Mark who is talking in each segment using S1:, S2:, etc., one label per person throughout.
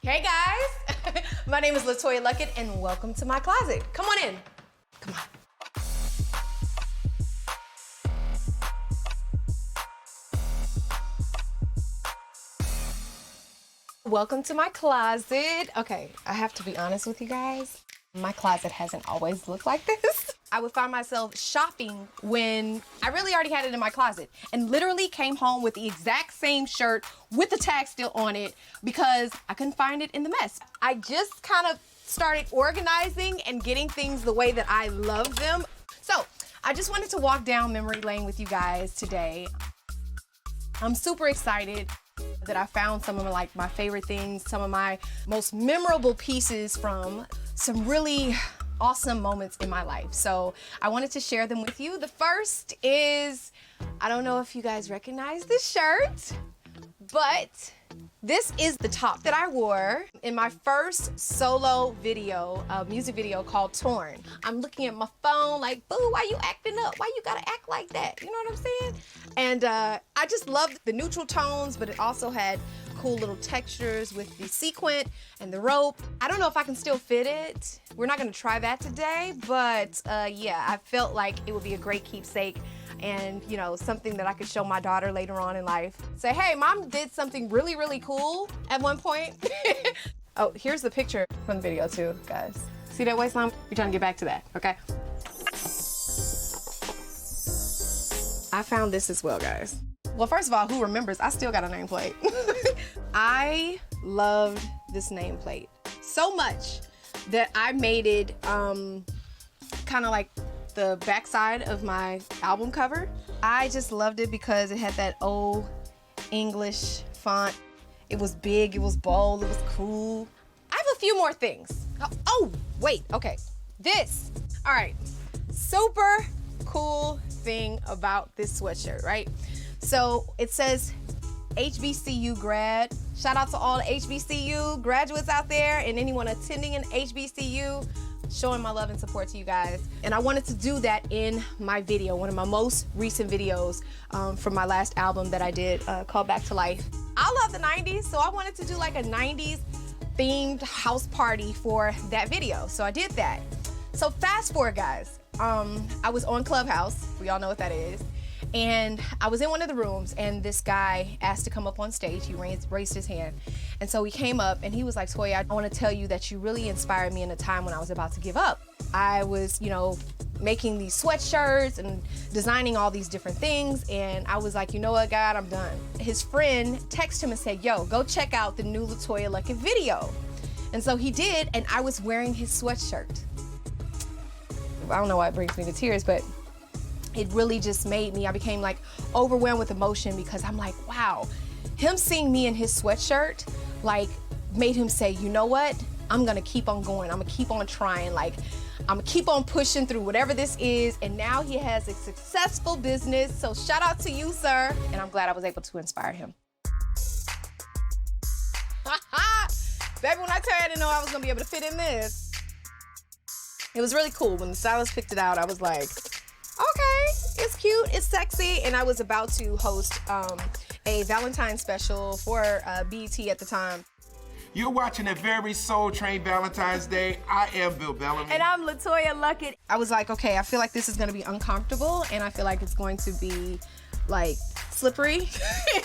S1: Hey guys, my name is LeToya Luckett and welcome to my closet. Come on in, come on. Welcome to my closet. Okay, I have to be honest with you guys. My closet hasn't always looked like this. I would find myself shopping when I really already had it in my closet and literally came home with the exact same shirt with the tag still on it because I couldn't find it in the mess. I just kind of started organizing and getting things the way that I love them. So I just wanted to walk down memory lane with you guys today. I'm super excited that I found some of my favorite things, some of my most memorable pieces from some really awesome moments in my life. So I wanted to share them with you. The first is, I don't know if you guys recognize this shirt, but this is the top that I wore in my first solo video, music video called Torn. I'm looking at my phone like, boo, why you acting up? Why you gotta act like that? You know what I'm saying? And I just loved the neutral tones, but it also had cool little textures with the sequin and the rope. I don't know if I can still fit it. We're not gonna try that today, but yeah, I felt like it would be a great keepsake and, you know, something that I could show my daughter later on in life. Say, hey, mom did something really, really cool at one point. Oh, here's the picture from the video too, guys. See that waistline? We're trying to get back to that, okay? I found this as well, guys. Well, first of all, who remembers? I still got a nameplate. I loved this nameplate so much that I made it kind of like the backside of my album cover. I just loved it because it had that old English font. It was big, it was bold, it was cool. I have a few more things. Oh, wait, okay. This, all right, super cool thing about this sweatshirt, right? So it says HBCU grad. Shout out to all the HBCU graduates out there and anyone attending an HBCU, showing my love and support to you guys. And I wanted to do that in my video, one of my most recent videos from my last album that I did called Back to Life. I love the 90s, so I wanted to do like a 90s themed house party for that video. So I did that. So fast forward, guys. I was on Clubhouse, we all know what that is. And I was in one of the rooms and this guy asked to come up on stage. He raised his hand. And so he came up and he was like, Toya, I want to tell you that you really inspired me in a time when I was about to give up. I was, you know, making these sweatshirts and designing all these different things. And I was like, you know what, God, I'm done. His friend texted him and said, yo, go check out the new LeToya Luckett video. And so he did, and I was wearing his sweatshirt. I don't know why it brings me to tears, but it really just made me, I became like overwhelmed with emotion because I'm like, wow, him seeing me in his sweatshirt, like made him say, you know what? I'm gonna keep on going. I'm gonna keep on trying. Like, I'm gonna keep on pushing through whatever this is. And now he has a successful business. So shout out to you, sir. And I'm glad I was able to inspire him. Baby, when I tell you I didn't know I was gonna be able to fit in this. It was really cool. When the stylist picked it out, I was like, okay, it's cute, it's sexy, and I was about to host a Valentine's special for BET at the time.
S2: You're watching a very Soul Train Valentine's Day. I am Bill Bellamy.
S1: And I'm LeToya Luckett. I was like, okay, I feel like this is gonna be uncomfortable, and I feel like it's going to be like slippery,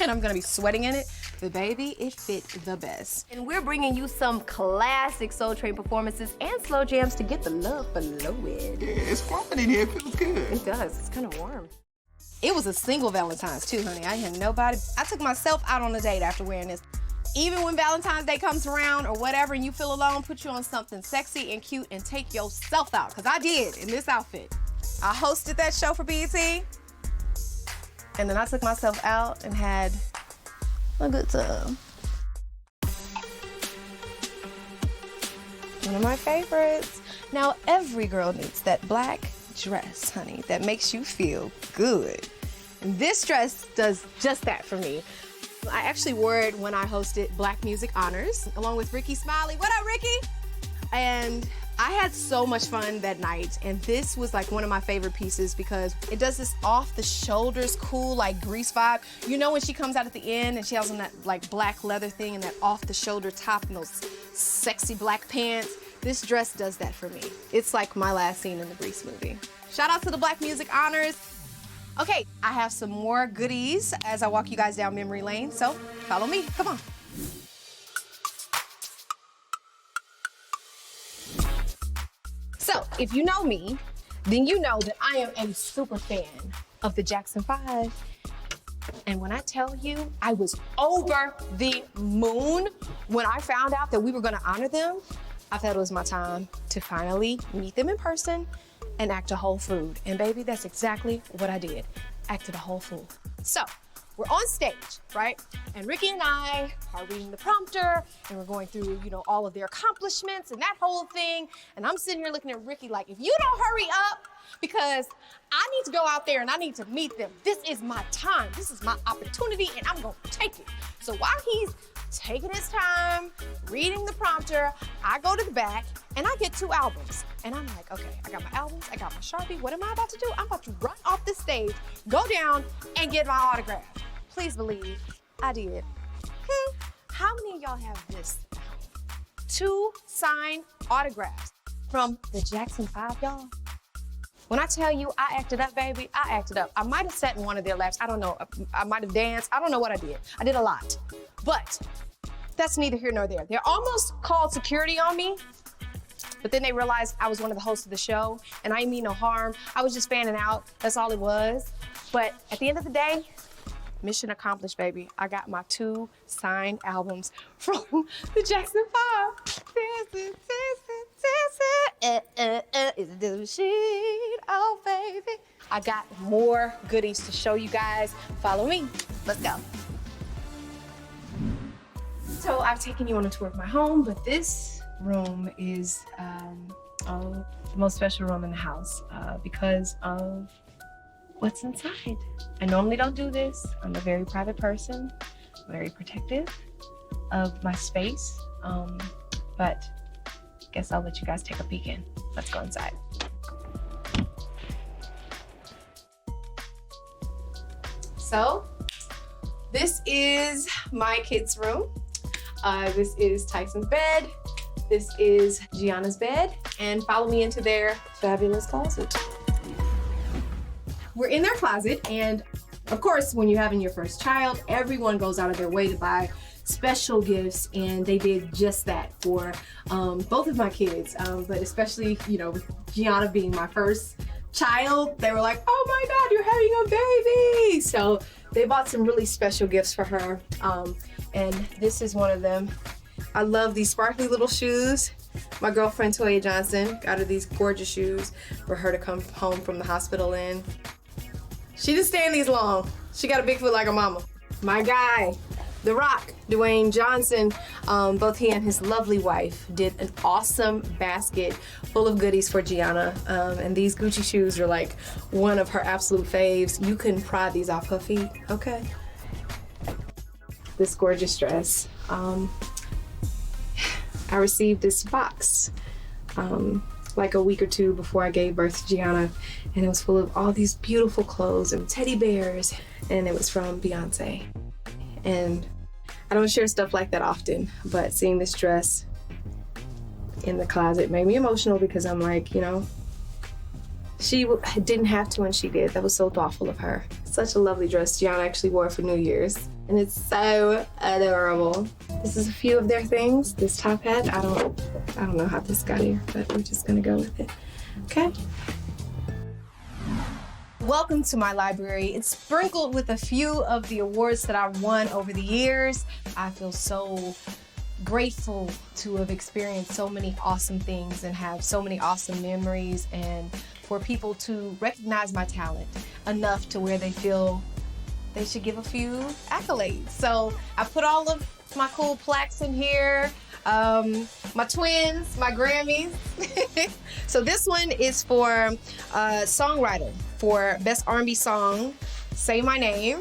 S1: and I'm gonna be sweating in it. But baby, it fit the best. And we're bringing you some classic Soul Train performances and slow jams to get the love below it.
S2: Yeah, it's flowing in here, it feels good.
S1: It does, it's kind of warm. It was a single Valentine's too, honey. I had nobody. I took myself out on a date after wearing this. Even when Valentine's Day comes around or whatever and you feel alone, put you on something sexy and cute and take yourself out, because I did in this outfit. I hosted that show for BET, and then I took myself out and had a good time. One of my favorites. Now, every girl needs that black dress, honey, that makes you feel good. And this dress does just that for me. I actually wore it when I hosted Black Music Honors, along with Ricky Smiley. What up, Ricky? And I had so much fun that night, and this was like one of my favorite pieces because it does this off the shoulders, cool, like Grease vibe. You know when she comes out at the end and she has on that like black leather thing and that off the shoulder top and those sexy black pants? This dress does that for me. It's like my last scene in the Grease movie. Shout out to the Black Music Honors. Okay, I have some more goodies as I walk you guys down memory lane, so follow me, come on. So, if you know me, then you know that I am a super fan of the Jackson 5. And when I tell you, I was over the moon when I found out that we were gonna honor them. I thought it was my time to finally meet them in person and act a whole food. And baby, that's exactly what I did, acted a whole fool. So, we're on stage, right? And Ricky and I are reading the prompter and we're going through, you know, all of their accomplishments and that whole thing. And I'm sitting here looking at Ricky like, if you don't hurry up, because I need to go out there and I need to meet them. This is my time. This is my opportunity and I'm gonna take it. So while he's taking his time, reading the prompter, I go to the back and I get 2 albums. And I'm like, okay, I got my albums, I got my Sharpie. What am I about to do? I'm about to run off the stage, go down and get my autograph. Please believe I did. How many of y'all have this? 2 signed autographs from the Jackson 5, y'all. When I tell you I acted up, baby, I acted up. I might have sat in one of their laps. I don't know. I might have danced. I don't know what I did. I did a lot. But that's neither here nor there. They almost called security on me, but then they realized I was one of the hosts of the show, and I didn't mean no harm. I was just fanning out. That's all it was. But at the end of the day, mission accomplished, baby. I got my 2 signed albums from the Jackson 5. Is it the machine? Oh, baby. I got more goodies to show you guys. Follow me. Let's go. So I've taken you on a tour of my home, but this room is the most special room in the house because of what's inside. I normally don't do this. I'm a very private person, very protective of my space, but I guess I'll let you guys take a peek in. Let's go inside. So, this is my kids' room. This is Tyson's bed. This is Gianna's bed. And follow me into their fabulous closet. We're in their closet, and of course, when you're having your first child, everyone goes out of their way to buy special gifts, and they did just that for both of my kids, but especially, you know, with Gianna being my first child, they were like, oh my God, you're having a baby! So they bought some really special gifts for her, and this is one of them. I love these sparkly little shoes. My girlfriend, Toya Johnson, got her these gorgeous shoes for her to come home from the hospital in. She didn't stay in these long. She got a big foot like a mama. My guy, The Rock, Dwayne Johnson, both he and his lovely wife did an awesome basket full of goodies for Gianna. And these Gucci shoes are like one of her absolute faves. You couldn't pry these off her feet, okay? This gorgeous dress. I received this box like a week or 2 before I gave birth to Gianna, and it was full of all these beautiful clothes and teddy bears, and it was from Beyonce. And I don't share stuff like that often, but seeing this dress in the closet made me emotional because I'm like, you know, she didn't have to and she did. That was so thoughtful of her. Such a lovely dress. Gianna actually wore it for New Year's, and it's so adorable. This is a few of their things. This top hat, I don't know how this got here, but we're just gonna go with it. Okay? Welcome to my library. It's sprinkled with a few of the awards that I've won over the years. I feel so grateful to have experienced so many awesome things and have so many awesome memories, and for people to recognize my talent enough to where they feel they should give a few accolades. So I put all of my cool plaques in here, my twins, my Grammys. So this one is for songwriter for Best R&B Song, Say My Name.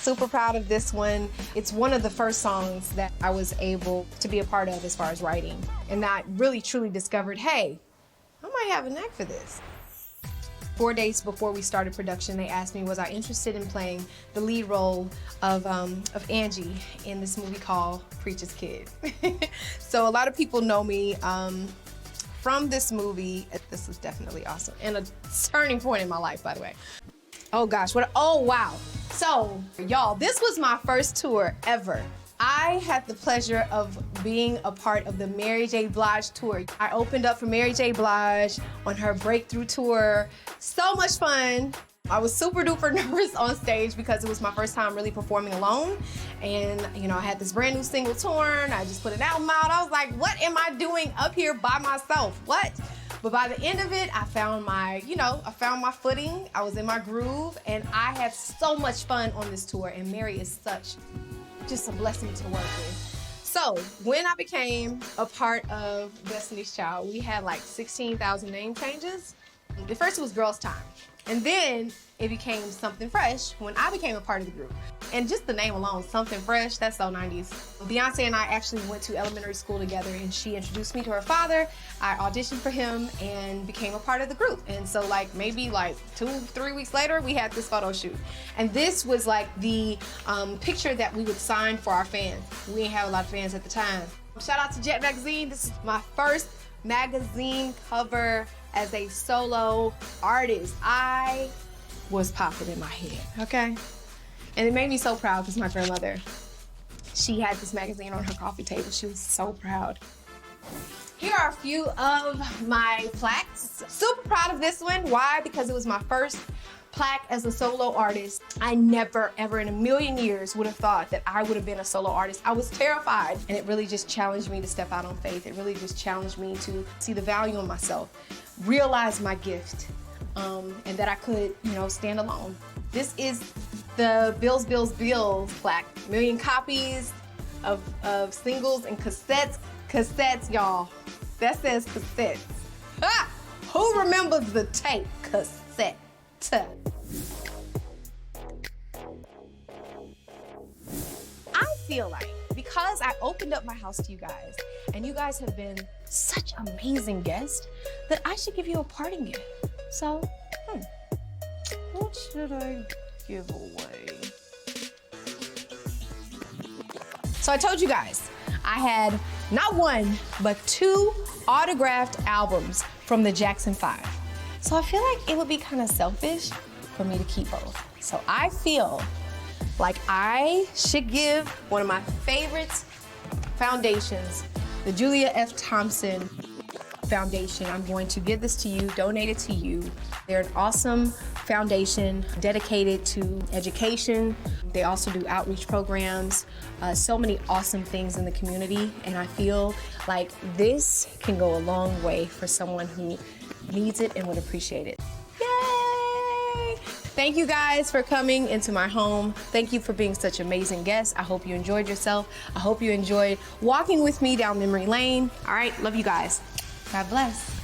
S1: Super proud of this one. It's one of the first songs that I was able to be a part of as far as writing. And I really truly discovered, hey, I might have a knack for this. 4 days before we started production, they asked me, was I interested in playing the lead role of Angie in this movie called Preacher's Kid. So a lot of people know me from this movie. This was definitely awesome and a turning point in my life, by the way. Oh gosh, oh wow. So y'all, this was my first tour ever. I had the pleasure of being a part of the Mary J. Blige tour. I opened up for Mary J. Blige on her breakthrough tour. So much fun. I was super duper nervous on stage because it was my first time really performing alone. And you know, I had this brand new single, Torn. I just put an album out. I was like, what am I doing up here by myself? What? But by the end of it, I found my footing. I was in my groove, and I had so much fun on this tour. And Mary is just a blessing to work with. So when I became a part of Destiny's Child, we had like 16,000 name changes. At first it was Girls Time. And then it became Something Fresh when I became a part of the group. And just the name alone, Something Fresh, that's so 90s. Beyonce and I actually went to elementary school together, and she introduced me to her father. I auditioned for him and became a part of the group. And so maybe 2-3 weeks later, we had this photo shoot. And this was like the picture that we would sign for our fans. We didn't have a lot of fans at the time. Shout out to Jet Magazine. This is my first magazine cover as a solo artist. I was popping in my head, okay? And it made me so proud because my grandmother, she had this magazine on her coffee table. She was so proud. Here are a few of my plaques. Super proud of this one. Why? Because it was my first plaque as a solo artist. I never, ever in a million years would have thought that I would have been a solo artist. I was terrified, and it really just challenged me to step out on faith. It really just challenged me to see the value in myself, realize my gift, and that I could, stand alone. This is the Bills plaque. 1 million copies of singles and cassettes, y'all. That says cassettes. Ha! Who remembers the tape cassette? I feel like because I opened up my house to you guys, and you guys have been such amazing guests, that I should give you a parting gift. So, what should I give away? So I told you guys, I had not one, but 2 autographed albums from the Jackson 5. So I feel like it would be kind of selfish for me to keep both. So I feel like I should give one of my favorite foundations, the Julia F. Thompson Foundation. I'm going to give this to you, donate it to you. They're an awesome foundation dedicated to education. They also do outreach programs, so many awesome things in the community. And I feel like this can go a long way for someone who needs it and would appreciate it. Yay! Thank you guys for coming into my home. Thank you for being such amazing guests. I hope you enjoyed yourself. I hope you enjoyed walking with me down memory lane. All right, love you guys. God bless.